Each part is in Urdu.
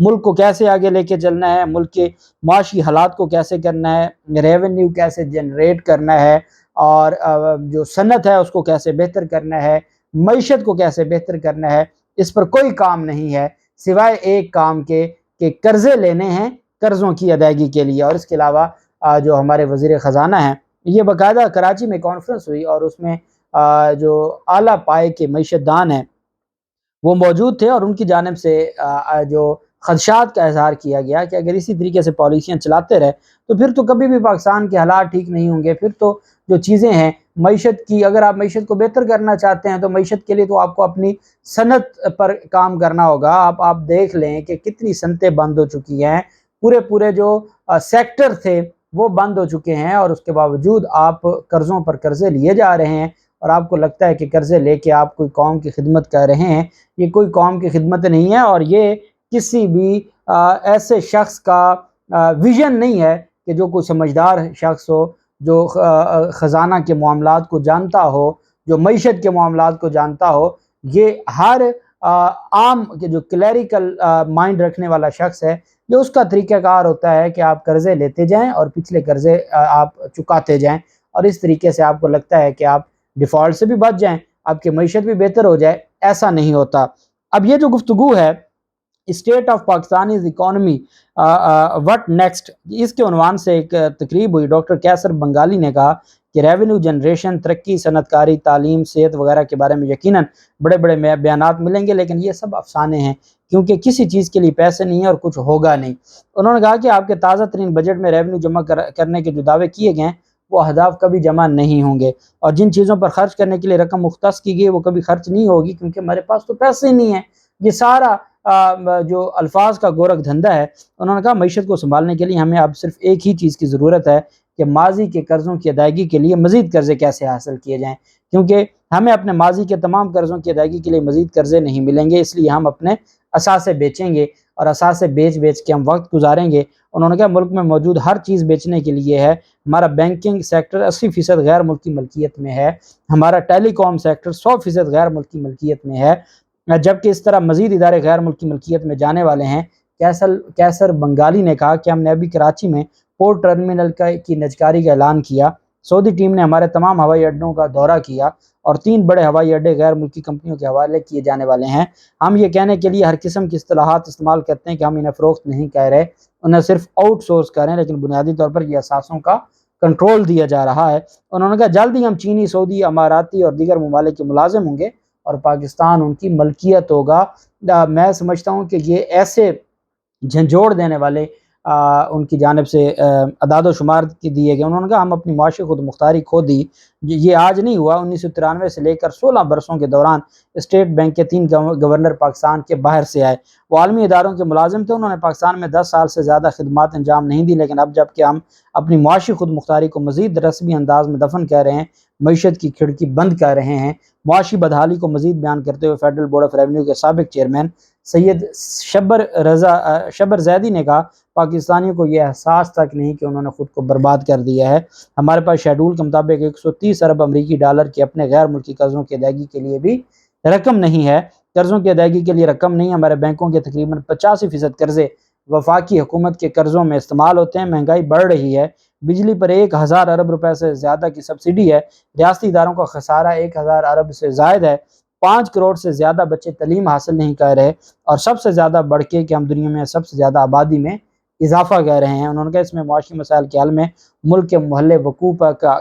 ملک کو کیسے آگے لے کے چلنا ہے، ملک کے معاشی حالات کو کیسے کرنا ہے، ریونیو کیسے جنریٹ کرنا ہے، اور جو صنعت ہے اس کو کیسے بہتر کرنا ہے، معیشت کو کیسے بہتر کرنا ہے، اس پر کوئی کام نہیں ہے سوائے ایک کام کے کہ قرضے لینے ہیں قرضوں کی ادائیگی کے لیے۔ اور اس کے علاوہ جو ہمارے وزیر خزانہ ہیں، یہ باقاعدہ کراچی میں کانفرنس ہوئی اور اس میں جو اعلیٰ پائے کے معیشت دان ہیں وہ موجود تھے، اور ان کی جانب سے جو خدشات کا اظہار کیا گیا کہ اگر اسی طریقے سے پالیسیاں چلاتے رہے تو پھر تو کبھی بھی پاکستان کے حالات ٹھیک نہیں ہوں گے، پھر تو جو چیزیں ہیں معیشت کی، اگر آپ معیشت کو بہتر کرنا چاہتے ہیں تو معیشت کے لیے تو آپ کو اپنی صنعت پر کام کرنا ہوگا۔ آپ دیکھ لیں کہ کتنی صنعتیں بند ہو چکی ہیں، پورے جو سیکٹر تھے وہ بند ہو چکے ہیں، اور اس کے باوجود آپ قرضوں پر قرضے لیے جا رہے ہیں، اور آپ کو لگتا ہے کہ قرضے لے کے آپ کوئی قوم کی خدمت کر رہے ہیں۔ یہ کوئی قوم کی خدمت نہیں ہے، اور یہ کسی بھی ایسے شخص کا ویژن نہیں ہے کہ جو کوئی سمجھدار شخص ہو، جو خزانہ کے معاملات کو جانتا ہو، جو معیشت کے معاملات کو جانتا ہو۔ یہ ہر عام جو کلیریکل مائنڈ رکھنے والا شخص ہے، یہ اس کا طریقہ کار ہوتا ہے کہ آپ قرضے لیتے جائیں اور پچھلے قرضے آپ چکاتے جائیں، اور اس طریقے سے آپ کو لگتا ہے کہ آپ ڈیفالٹ سے بھی بچ جائیں، آپ کی معیشت بھی بہتر ہو جائے۔ ایسا نہیں ہوتا۔ اب یہ جو گفتگو ہے state of Pakistan is economy what next, اس کے عنوان سے ایک تقریب ہوئی۔ ڈاکٹر کیسر بنگالی نے کہا کہ ریونیو جنریشن، ترقی، صنعت کاری، تعلیم، صحت وغیرہ کے بارے میں یقیناً بڑے بڑے بیانات ملیں گے، لیکن یہ سب افسانے ہیں کیونکہ کسی چیز کے لیے پیسے نہیں ہیں اور کچھ ہوگا نہیں۔ انہوں نے کہا کہ آپ کے تازہ ترین بجٹ میں ریونیو جمع کرنے کے جو دعوے کیے گئے ہیں وہ اہداف کبھی جمع نہیں ہوں گے، اور جن چیزوں پر خرچ کرنے کے لیے رقم مختص کی گئی وہ کبھی خرچ نہیں ہوگی کیونکہ ہمارے پاس تو پیسے ہی نہیں ہیں۔ یہ سارا جو الفاظ کا گورکھ دھندا ہے۔ انہوں نے کہا معیشت کو سنبھالنے کے لیے ہمیں اب صرف ایک ہی چیز کی ضرورت ہے کہ ماضی کے قرضوں کی ادائیگی کے لیے مزید قرضے کیسے حاصل کیے جائیں، کیونکہ ہمیں اپنے ماضی کے تمام قرضوں کی ادائیگی کے لیے مزید قرضے نہیں ملیں گے، اس لیے ہم اپنے اثاثے بیچیں گے، اور اثاثے بیچ کے ہم وقت گزاریں گے۔ انہوں نے کہا ملک میں موجود ہر چیز بیچنے کے لیے ہے، ہمارا بینکنگ سیکٹر 80% غیر ملکی ملکیت میں ہے، ہمارا ٹیلی کام سیکٹر 100% غیر ملکی ملکیت میں ہے، جبکہ اس طرح مزید ادارے غیر ملکی ملکیت میں جانے والے ہیں۔ کیسر بنگالی نے کہا کہ ہم نے ابھی کراچی میں پورٹ ٹرمینل کی نجکاری کا اعلان کیا، سعودی ٹیم نے ہمارے تمام ہوائی اڈوں کا دورہ کیا، اور 3 بڑے ہوائی اڈے غیر ملکی کمپنیوں کے حوالے کیے جانے والے ہیں۔ ہم یہ کہنے کے لیے ہر قسم کی اصطلاحات استعمال کرتے ہیں کہ ہم انہیں فروخت نہیں کہہ رہے، انہیں صرف آؤٹ سورس کر رہے ہیں، لیکن بنیادی طور پر یہ اثاثوں کا کنٹرول دیا جا رہا ہے۔ انہوں نے کہا جلد ہی ہم چینی، سعودی، اماراتی اور دیگر ممالک کے ملازم ہوں گے اور پاکستان ان کی ملکیت ہوگا۔ میں سمجھتا ہوں کہ یہ ایسے جھنجھوڑ دینے والے ان کی جانب سے اعداد و شمار کی دیے گئے۔ انہوں نے کہا ہم اپنی معاشی خود مختاری کھو دی، یہ آج نہیں ہوا، 1993 سے لے کر 16 برسوں کے دوران اسٹیٹ بینک کے 3 گورنر پاکستان کے باہر سے آئے، وہ عالمی اداروں کے ملازم تھے، انہوں نے پاکستان میں 10 سال سے زیادہ خدمات انجام نہیں دی، لیکن اب جب کہ ہم اپنی معاشی خود مختاری کو مزید رسمی انداز میں دفن کر رہے ہیں، معیشت کی کھڑکی بند کر رہے ہیں، معاشی بدحالی کو مزید بیان کرتے ہوئے فیڈرل بورڈ آف ریونیو کے سابق چیئرمین سید شبر زیدی نے کہا پاکستانیوں کو یہ احساس تک نہیں کہ انہوں نے خود کو برباد کر دیا ہے۔ ہمارے پاس شیڈول کے مطابق 130 ارب امریکی ڈالر کے اپنے غیر ملکی قرضوں کی ادائیگی کے لیے بھی رقم نہیں ہے۔ قرضوں کی ادائیگی کے لیے رقم نہیں، ہمارے بینکوں کے تقریباً 85% قرضے وفاقی حکومت کے قرضوں میں استعمال ہوتے ہیں، مہنگائی بڑھ رہی ہے، بجلی پر 1000 ارب روپے سے زیادہ کی سبسڈی ہے، ریاستی اداروں کا خسارہ 1000 ارب سے زائد ہے، 5 کروڑ سے زیادہ بچے تعلیم حاصل نہیں کر رہے، اور سب سے زیادہ بڑھ کے کہ ہم دنیا میں سب سے زیادہ آبادی میں اضافہ کر رہے ہیں۔ انہوں نے کہا اس میں معاشی مسائل کے حل میں ملک کے محلِ وقوع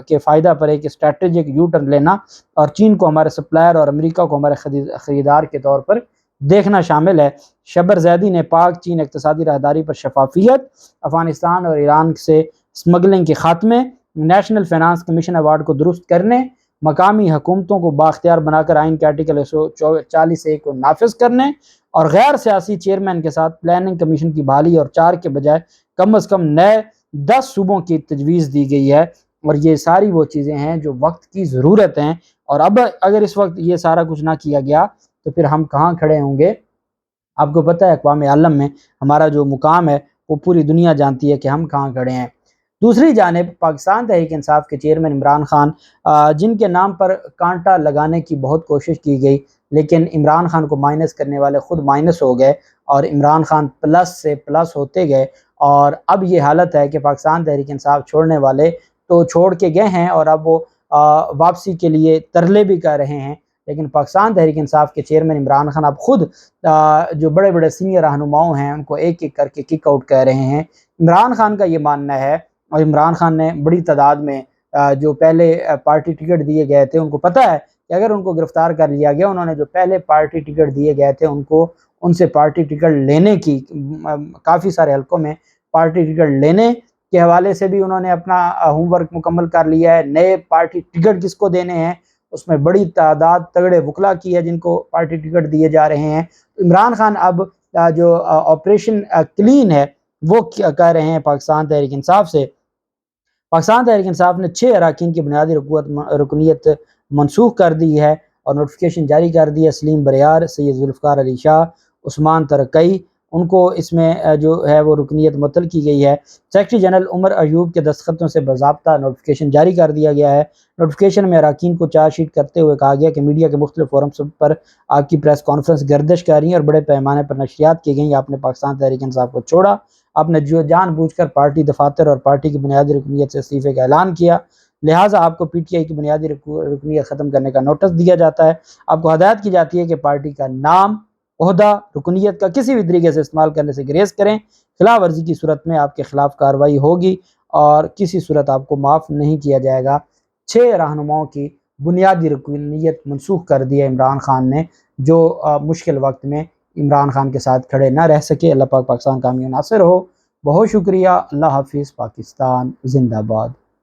کے فائدہ پر ایک اسٹریٹجک یو ٹرن لینا، اور چین کو ہمارے سپلائر اور امریکہ کو ہمارے خریدار کے طور پر دیکھنا شامل ہے۔ شبر زیدی نے پاک چین اقتصادی راہداری پر شفافیت، افغانستان اور ایران سے اسمگلنگ کے خاتمے، نیشنل فائنانس کمیشن ایوارڈ کو درست کرنے، مقامی حکومتوں کو بااختیار بنا کر آئین کے آرٹیکل 140(a) کو نافذ کرنے، اور غیر سیاسی چیئرمین کے ساتھ پلاننگ کمیشن کی بحالی اور 4 کے بجائے کم از کم نئے 10 صوبوں کی تجویز دی گئی ہے۔ اور یہ ساری وہ چیزیں ہیں جو وقت کی ضرورت ہیں، اور اب اگر اس وقت یہ سارا کچھ نہ کیا گیا تو پھر ہم کہاں کھڑے ہوں گے؟ آپ کو پتہ ہے اقوام عالم میں ہمارا جو مقام ہے وہ پوری دنیا جانتی ہے کہ ہم کہاں کھڑے ہیں۔ دوسری جانب پاکستان تحریک انصاف کے چیئرمین عمران خان، جن کے نام پر کانٹا لگانے کی بہت کوشش کی گئی، لیکن عمران خان کو مائنس کرنے والے خود مائنس ہو گئے اور عمران خان پلس سے پلس ہوتے گئے، اور اب یہ حالت ہے کہ پاکستان تحریک انصاف چھوڑنے والے تو چھوڑ کے گئے ہیں اور اب وہ واپسی کے لیے ترلے بھی کر رہے ہیں، لیکن پاکستان تحریک انصاف کے چیئرمین عمران خان اب خود جو بڑے بڑے سینئر رہنماؤں ہیں ان کو ایک ایک کر کے کک آؤٹ کر رہے ہیں۔ عمران خان کا یہ ماننا ہے، اور عمران خان نے بڑی تعداد میں جو پہلے پارٹی ٹکٹ دیے گئے تھے ان کو پتہ ہے کہ اگر ان کو گرفتار کر لیا گیا، انہوں نے جو پہلے پارٹی ٹکٹ دیے گئے تھے ان سے پارٹی ٹکٹ لینے کی کافی سارے حلقوں میں پارٹی ٹکٹ لینے کے حوالے سے بھی انہوں نے اپنا ہوم ورک مکمل کر لیا ہے۔ نئے پارٹی ٹکٹ کس کو دینے ہیں اس میں بڑی تعداد تگڑے وکلا کی ہے جن کو پارٹی ٹکٹ دیے جا رہے ہیں۔ عمران خان اب جو آپریشن کلین ہے وہ کہہ رہے ہیں پاکستان تحریک انصاف سے۔ پاکستان تحریک انصاف نے 6 اراکین کی بنیادی رکنیت منسوخ کر دی ہے اور نوٹیفیکیشن جاری کر دی ہے۔ سلیم بریار، سید ذوالفقار علی شاہ، عثمان ترکئی، ان کو اس میں جو ہے وہ رکنیت معطل کی گئی ہے۔ سیکرٹری جنرل عمر ایوب کے دستخطوں سے باضابطہ نوٹیفیکیشن جاری کر دیا گیا ہے۔ نوٹیفیکیشن میں اراکین کو چارج شیٹ کرتے ہوئے کہا گیا کہ میڈیا کے مختلف فورمز پر آپ کی پریس کانفرنس گردش کر رہی ہیں اور بڑے پیمانے پر نشریات کی گئیں۔ آپ نے پاکستان تحریک انصاف کو چھوڑا، آپ نے جو جان بوجھ کر پارٹی دفاتر اور پارٹی کی بنیادی رکنیت سے استعفے کا اعلان کیا، لہٰذا آپ کو پی ٹی آئی کی بنیادی رکنیت ختم کرنے کا نوٹس دیا جاتا ہے۔ آپ کو ہدایت کی جاتی ہے کہ پارٹی کا نام، عہدہ، رکنیت کا کسی بھی طریقے سے استعمال کرنے سے گریز کریں، خلاف ورزی کی صورت میں آپ کے خلاف کارروائی ہوگی اور کسی صورت آپ کو معاف نہیں کیا جائے گا۔ 6 رہنماؤں کی بنیادی رکنیت منسوخ کر دی ہے عمران خان نے، جو مشکل وقت میں عمران خان کے ساتھ کھڑے نہ رہ سکے۔ اللہ پاک پاکستان کامیاب ناصر ہو۔ بہت شکریہ۔ اللہ حافظ۔ پاکستان زندہ باد۔